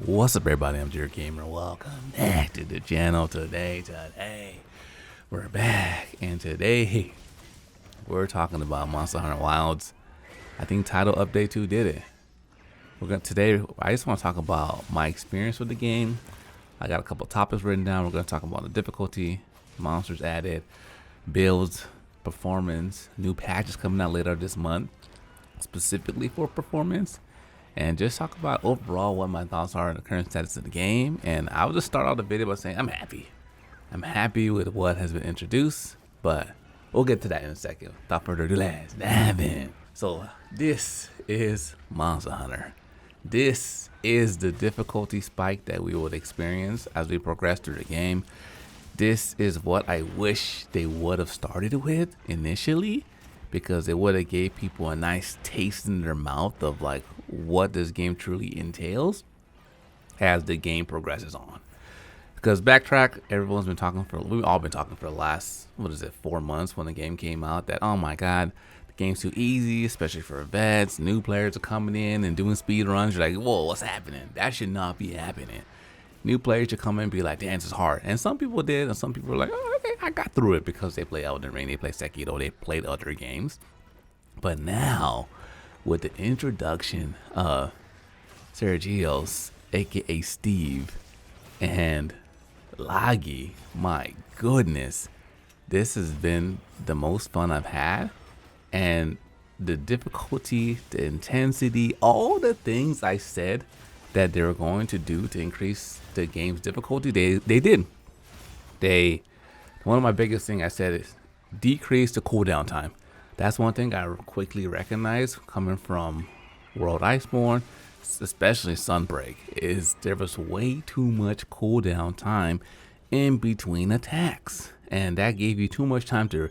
What's up, everybody? I'm Jared Gamer. Welcome back to the channel. Today we're back, and today we're talking about Monster Hunter Wilds. I think title update 2 did it. Today I just want to talk about my experience with the game. I got a couple topics written down. We're going to talk about the difficulty, monsters added, builds, performance, new patches coming out later this month, specifically for performance, and just talk about overall what my thoughts are on the current status of the game. And I will just start off the video by saying I'm happy with what has been introduced, but we'll get to that in a second. Without further ado, let's dive in. So this is Monster Hunter. This is the difficulty spike that we would experience as we progress through the game. This is what I wish they would have started with initially, because it would have gave people a nice taste in their mouth of like what this game truly entails as the game progresses on. Because backtrack, we've all been talking for the last 4 months when the game came out, that oh my god, the game's too easy, especially for vets. New players are coming in and doing speed runs. You're like, whoa, what's happening? That should not be happening. New players should come in and be like, damn, this is hard. And some people did, and some people were like, oh, okay, I got through it, because they play Elden Ring, they play Sekiro, they played other games. But now, with the introduction of Sergios, aka Steve, and Lagi, my goodness, this has been the most fun I've had. And the difficulty, the intensity, all the things I said that they were going to do to increase the game's difficulty, they did. One of my biggest thing I said is decrease the cooldown time. That's one thing I quickly recognized coming from World Iceborne, especially Sunbreak, is there was way too much cooldown time in between attacks, and that gave you too much time to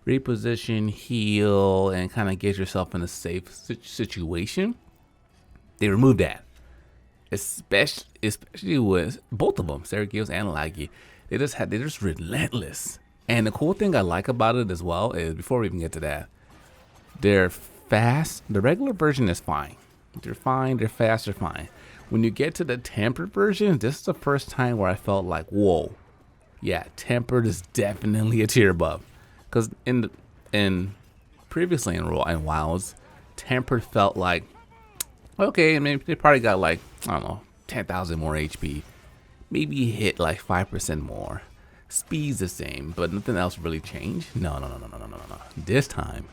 reposition, heal, and kind of get yourself in a safe situation. They removed that. Especially with both of them, Sergios and Lagi. They're just relentless. And the cool thing I like about it as well is, before we even get to that, they're fast. The regular version is fine. They're fine, they're fast, they're fine. When you get to the tempered version, this is the first time where I felt like, whoa, yeah, tempered is definitely a tier above. Because previously in Wilds, tempered felt like, okay, I mean, they probably got like, I don't know, 10,000 more HP. Maybe hit like 5% more. Speed's the same, but nothing else really changed. No. This time,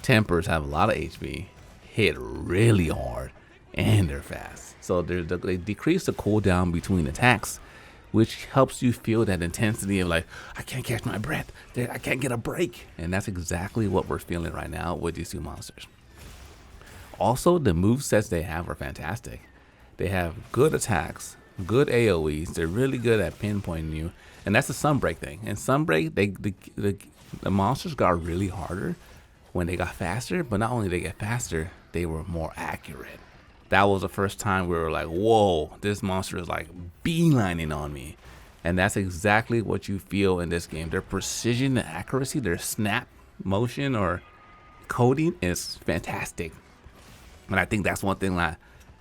tempers have a lot of HP, hit really hard, and they're fast. So they decrease the cooldown between attacks, which helps you feel that intensity of like, I can't catch my breath, I can't get a break. And that's exactly what we're feeling right now with these two monsters. Also, the movesets they have are fantastic. They have good attacks, good AoEs. They're really good at pinpointing you. And that's the Sunbreak thing. And Sunbreak, the monsters got really harder when they got faster. But not only did they get faster, they were more accurate. That was the first time we were like, whoa, this monster is like beelining on me. And that's exactly what you feel in this game. Their precision and accuracy, their snap motion or coding is fantastic. And I think that's one thing that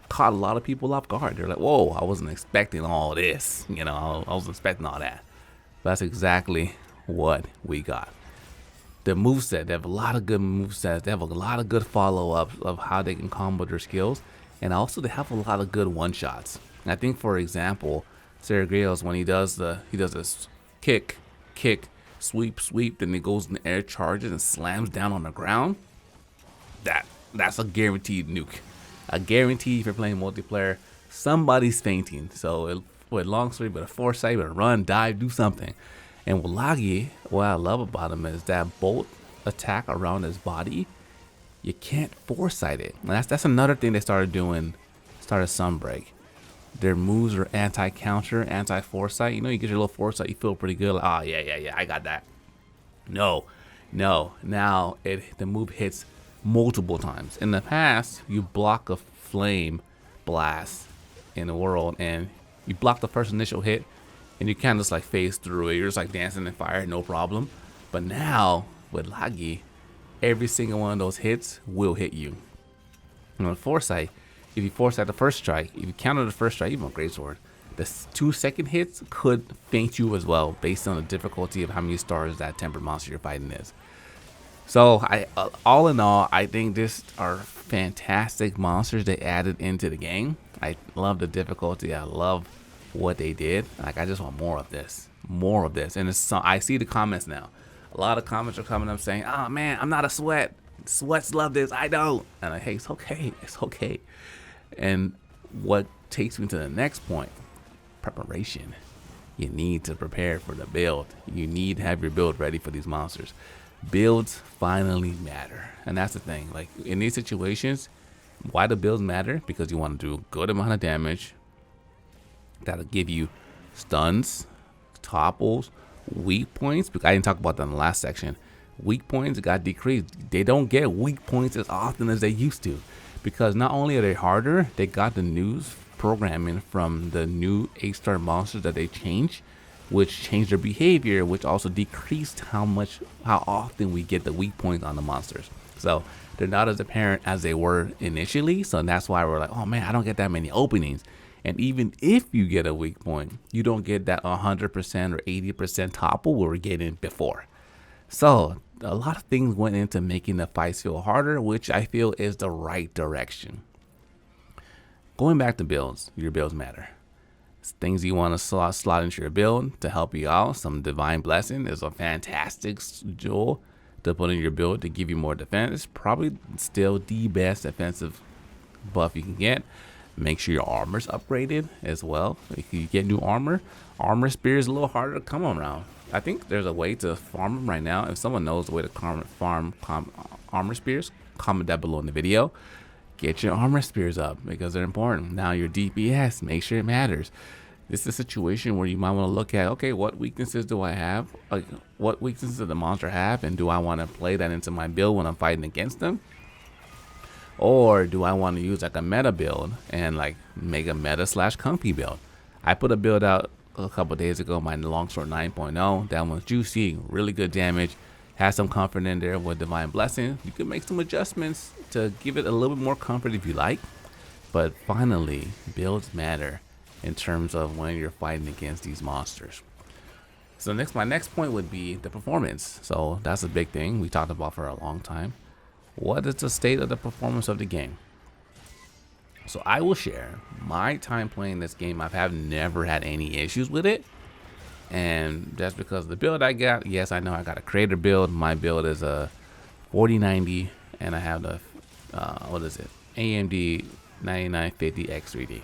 caught a lot of people off guard. They're like, whoa, I wasn't expecting all this. You know, I wasn't expecting all that. But that's exactly what we got. The moveset, they have a lot of good movesets. They have a lot of good follow-ups of how they can combo their skills. And also they have a lot of good one-shots. I think, for example, Sergios, when he does this kick, sweep, then he goes in the air, charges, and slams down on the ground. That's a guaranteed nuke. A guarantee if you're playing multiplayer, somebody's fainting. So with long story, but a foresight, but a run, dive, do something. And with Lagi, what I love about him is that bolt attack around his body, you can't foresight it. And that's another thing they started Sunbreak. Their moves are anti-counter, anti-foresight. You know, you get your little foresight, you feel pretty good. Like, oh yeah, I got that. No. Now the move hits multiple times. In the past, you block a flame blast in the world, and you block the first initial hit, and you kind of just like phase through it. You're just like dancing in fire, no problem. But now with Lagi, every single one of those hits will hit you. And with Foresight, if you force at the first strike, if you counter the first strike, even a greatsword, the 2 second hits could faint you as well, based on the difficulty of how many stars that tempered monster you're fighting is. So all in all, I think this are fantastic monsters they added into the game. I love the difficulty. I love what they did. Like, I just want more of this, And I see the comments now. A lot of comments are coming up saying, "Oh man, I'm not a sweat. Sweats love this. I don't." And hey, it's okay. It's okay. And what takes me to the next point: preparation. You need to prepare for the build. You need to have your build ready for these monsters. Builds finally matter, and that's the thing. Like, in these situations, why the builds matter? Because you want to do a good amount of damage that'll give you stuns, topples, weak points. Because I didn't talk about that in the last section. Weak points got decreased. They don't get weak points as often as they used to, because not only are they harder, they got the news programming from the new 8-star monsters that they changed, which changed their behavior, which also decreased how often we get the weak points on the monsters. So they're not as apparent as they were initially. So that's why we're like, oh man, I don't get that many openings. And even if you get a weak point, you don't get that 100% or 80% topple we were getting before. So a lot of things went into making the fights feel harder, which I feel is the right direction. Going back to builds, your builds matter. Things you want to slot into your build to help you out. Some Divine Blessing is a fantastic jewel to put in your build to give you more defense. Probably still the best defensive buff you can get. Make sure your armor's upgraded as well. If you get new armor spear is a little harder to come around. I think there's a way to farm them right now. If someone knows the way to farm armor spears, comment that below in the video. Get your armor spears up because they're important. Now your DPS, make sure it matters. This is a situation where you might want to look at, okay, what weaknesses do I have? Like, what weaknesses does the monster have, and do I want to play that into my build when I'm fighting against them? Or do I want to use like a meta build and like make a meta / comfy build? I put a build out a couple days ago, my longsword 9.0. That one's juicy, really good damage. Has some comfort in there with Divine Blessing. You can make some adjustments to give it a little bit more comfort if you like. But finally, builds matter in terms of when you're fighting against these monsters. So my next point would be the performance. So that's a big thing we talked about for a long time. What is the state of the performance of the game? So I will share my time playing this game. I've never had any issues with it. And that's because the build I got, yes, I know I got a creator build. My build is a 4090, and I have the, AMD 9950 X3D.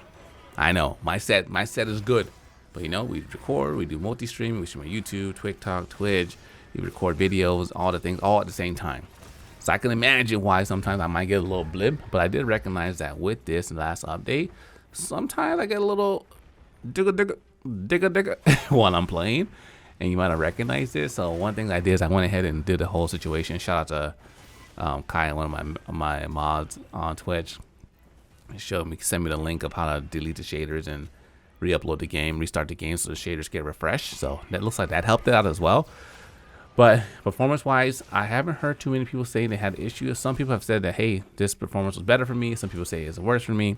I know, my set is good. But you know, we record, we do multi-streaming, we stream on YouTube, TikTok, Twitch, we record videos, all the things, all at the same time. So I can imagine why sometimes I might get a little blip, but I did recognize that with this last update, sometimes I get a little digga while I'm playing, and you might have recognized this. So one thing I did is I went ahead and did the whole situation. Shout out to Kai, one of my mods on Twitch. He sent me the link of how to delete the shaders and re-upload the game, restart the game so the shaders get refreshed. So that looks like that helped out as well. But performance-wise, I haven't heard too many people saying they had issues. Some people have said that, hey, this performance was better for me. Some people say it's worse for me.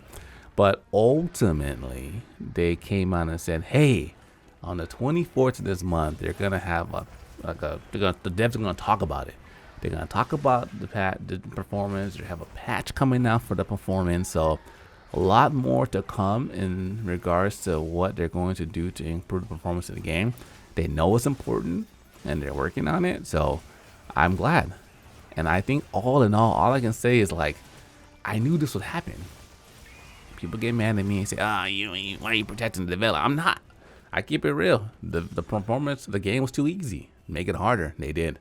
But ultimately, they came out and said, hey, on the 24th of this month, they're going to have the devs are going to talk about it. They're going to talk about the performance. They have a patch coming out for the performance. So a lot more to come in regards to what they're going to do to improve the performance of the game. They know it's important, and they're working on it. So I'm glad. And I think all in all I can say is, like, I knew this would happen. People get mad at me and say, why are you protecting the developer? I'm not. I keep it real. The performance, the game was too easy. Make it harder. They did.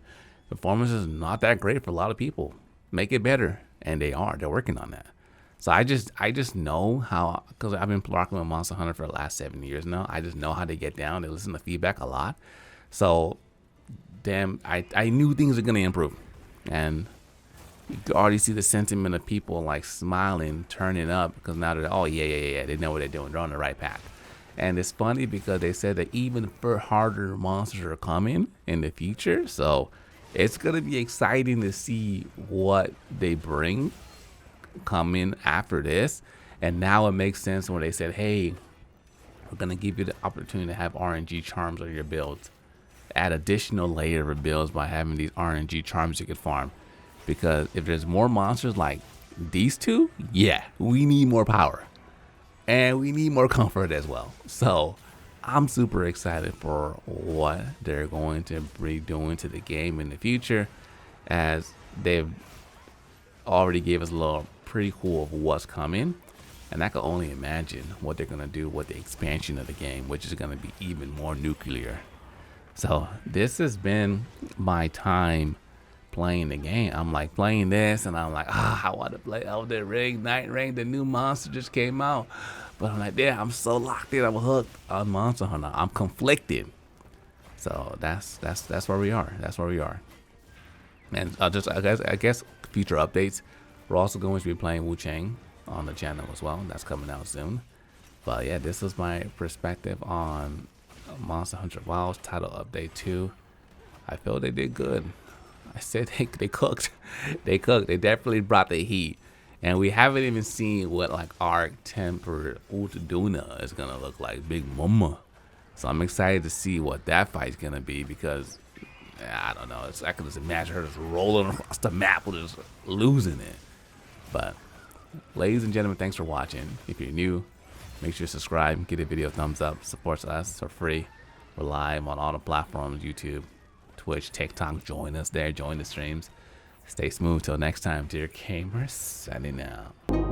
Performance is not that great for a lot of people. Make it better. And they are. They're working on that. So I just know how, because I've been rocking with Monster Hunter for the last 7 years now. I just know how they get down. They listen to feedback a lot. So, damn, I knew things were going to improve. And you can already see the sentiment of people like smiling, turning up, because now they're, oh, yeah, they know what they're doing. They're on the right path. And it's funny because they said that even for harder monsters are coming in the future. So it's going to be exciting to see what they bring coming after this. And now it makes sense when they said, hey, we're going to give you the opportunity to have RNG charms on your builds. Add additional layer of builds by having these RNG charms you could farm. Because if there's more monsters like these two, yeah, we need more power. And we need more comfort as well. So I'm super excited for what they're going to be doing to the game in the future, as they've already gave us a little prequel of what's coming. And I can only imagine what they're going to do with the expansion of the game, which is going to be even more nuclear. So this has been my time playing the game. I'm like playing this and I'm like, I want to play Elden Ring, Night Ring. The new monster just came out. But I'm like, yeah, I'm so locked in. I'm hooked on Monster Hunter. I'm conflicted. So that's where we are. That's where we are. And I guess future updates. We're also going to be playing Wu Chang on the channel as well. That's coming out soon. But yeah, this is my perspective on Monster Hunter Wilds title update 2. I feel they did good. I said they cooked. They cooked. They definitely brought the heat. And we haven't even seen what like Arc Temper Ultaduna is gonna look like. Big Mama. So I'm excited to see what that fight's gonna be, because I don't know. I can just imagine her just rolling across the map with just losing it. But ladies and gentlemen, thanks for watching. If you're new, make sure to subscribe, give the video a thumbs up, supports us for free. We're live on all the platforms, YouTube, Twitch, TikTok. Join us there, join the streams. Stay smooth till next time, dear gamers. Signing out.